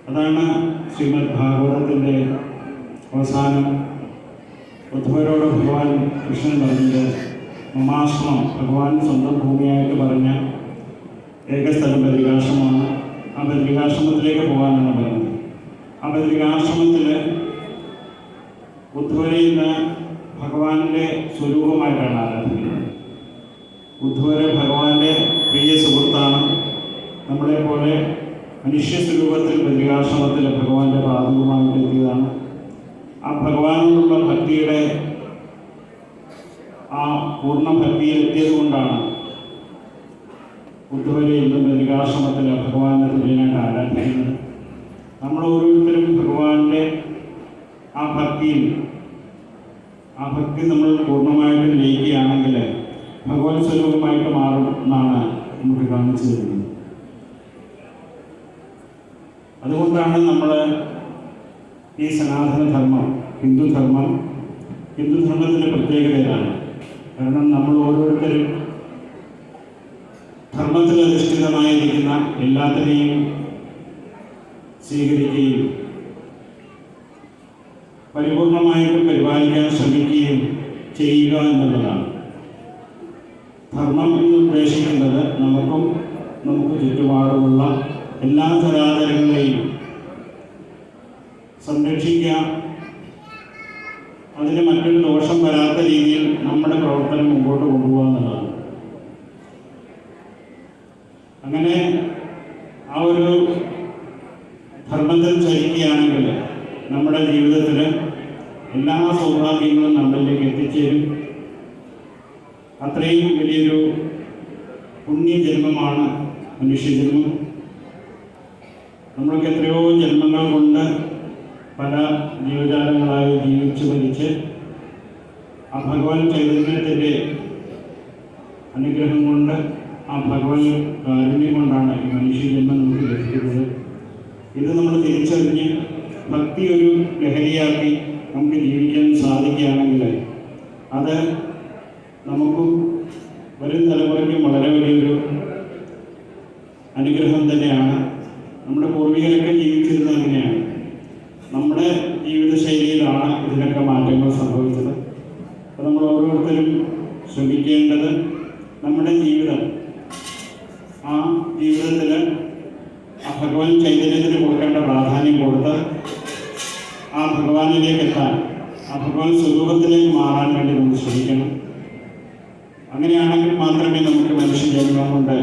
അതാണ് ശ്രീമദ് ഭാഗവതത്തിൻ്റെ അവസാനം ഉദ്ധവരോട് ഭഗവാൻ കൃഷ്ണൻ പറഞ്ഞത്. മമാശ്രമം ഭഗവാൻ സ്വന്തം ഭൂമിയായിട്ട് പറഞ്ഞ ഏകസ്ഥലം ബദരികാശ്രമമാണ്. ആ ബദരികാശ്രമത്തിലേക്ക് പോകാനാണ് പറഞ്ഞത്. ആ ബദരികാശ്രമത്തിൽ ഉദ്ധവരെ ഇന്ന് ഭഗവാന്റെ സ്വരൂപമായിട്ടാണ് ആരാധിക്കുന്നത്. ഉദ്ധവരെ ഭഗവാന്റെ പ്രിയ സുഹൃത്താണ്. നമ്മളെപ്പോലെ മനുഷ്യ സ്വരൂപത്തിൽ ബദരികാശ്രമത്തിൽ ഭഗവാന്റെ പാദവുമായിട്ട് എത്തിയതാണ്. ആ ഭഗവാനോടുള്ള ഭക്തിയുടെ ആ പൂർണ്ണ ഭക്തിയിൽ എത്തിയത് കൊണ്ടാണ് ഉദ്ധവരെ ഇന്ന് ബദരികാശ്രമത്തിൽ ഭഗവാന്റെ തുല്യനായിട്ട് ആരാധിക്കുന്നത്. നമ്മൾ ഓരോരുത്തരും ഭഗവാന്റെ ആ ഭക്തി നമ്മൾ പൂർണ്ണമായിട്ടും ലയിക്കുകയാണെങ്കിൽ ഭഗവത് സ്വരൂപമായിട്ട് മാറും എന്നാണ് നമുക്ക് കാണിച്ചു തരുന്നത്. അതുകൊണ്ടാണ് നമ്മൾ ഈ സനാതനധർമ്മം ഹിന്ദുധർമ്മത്തിൻ്റെ പ്രത്യേകതയാണ്. കാരണം നമ്മൾ ഓരോരുത്തരും ധർമ്മത്തിൽ അധിഷ്ഠിതമായിരിക്കുന്ന എല്ലാത്തിനെയും സ്വീകരിക്കുകയും പരിപൂർണമായിട്ടും പരിപാലിക്കാൻ ശ്രമിക്കുകയും ചെയ്യുക എന്നുള്ളതാണ്. ധർമ്മം എന്ന് ഉദ്ദേശിക്കുന്നത് നമുക്ക് ചുറ്റുപാടുമുള്ള എല്ലാ ചരാചരങ്ങളെയും സംരക്ഷിക്കുക, അതിന് മറ്റൊരു ദോഷം വരാത്ത രീതിയിൽ നമ്മുടെ പ്രവർത്തനം മുമ്പോട്ട് കൊണ്ടുപോകുക എന്നുള്ളതാണ്. അങ്ങനെ ആ ഒരു ധർമ്മത്തിൽ ചരിക്കുകയാണെങ്കിൽ നമ്മുടെ ജീവിതത്തിൽ എല്ലാ സൗഭാഗ്യങ്ങളും നമ്മളിലേക്ക് എത്തിച്ചേരും. അത്രയും വലിയൊരു പുണ്യജന്മമാണ് മനുഷ്യജന്മം. നമ്മൾക്ക് എത്രയോ ജന്മങ്ങൾ കൊണ്ട് പല ജീവജാലങ്ങളായി ജീവിച്ചു മരിച്ച് ആ ഭഗവാൻ ചൈതന്യത്തിൻ്റെ അനുഗ്രഹം കൊണ്ട് ആ ഭഗവാൻ കാരുണ്യം കൊണ്ടാണ് ഈ മനുഷ്യജന്മം നമുക്ക് ലഭിക്കുന്നത്. ഇത് നമ്മൾ തിരിച്ചറിഞ്ഞ് ഭക്തി ഒരു ലഹരിയാക്കി നമുക്ക് ജീവിക്കാൻ സാധിക്കുകയാണെങ്കിൽ അത് നമുക്കും വരും തലമുറയ്ക്കും വളരെ വലിയൊരു അനുഗ്രഹം തന്നെയാണ്. നമ്മുടെ പൂർവികരൊക്കെ ജീവിച്ചിരുന്നത് അങ്ങനെയാണ്. നമ്മുടെ ജീവിതശൈലിയിലാണ് ഇതിനൊക്കെ മാറ്റങ്ങൾ സംഭവിച്ചത്. അപ്പോൾ നമ്മൾ ഓരോരുത്തരും ശ്രമിക്കേണ്ടത് നമ്മുടെ ജീവിതം ആ ജീവിതത്തിൽ ആ ഭഗവാൻ ചൈതന്യത്തിന് കൊടുക്കേണ്ട പ്രാധാന്യം കൊടുത്ത് ആ ഭഗവാനിലേക്ക് എത്താൻ, ആ ഭഗവാൻ സ്വരൂപത്തിലേക്ക് മാറാൻ വേണ്ടി നമ്മൾ ശ്രമിക്കണം. അങ്ങനെയാണെങ്കിൽ മാത്രമേ നമുക്ക് മനുഷ്യജന്മം കൊണ്ട്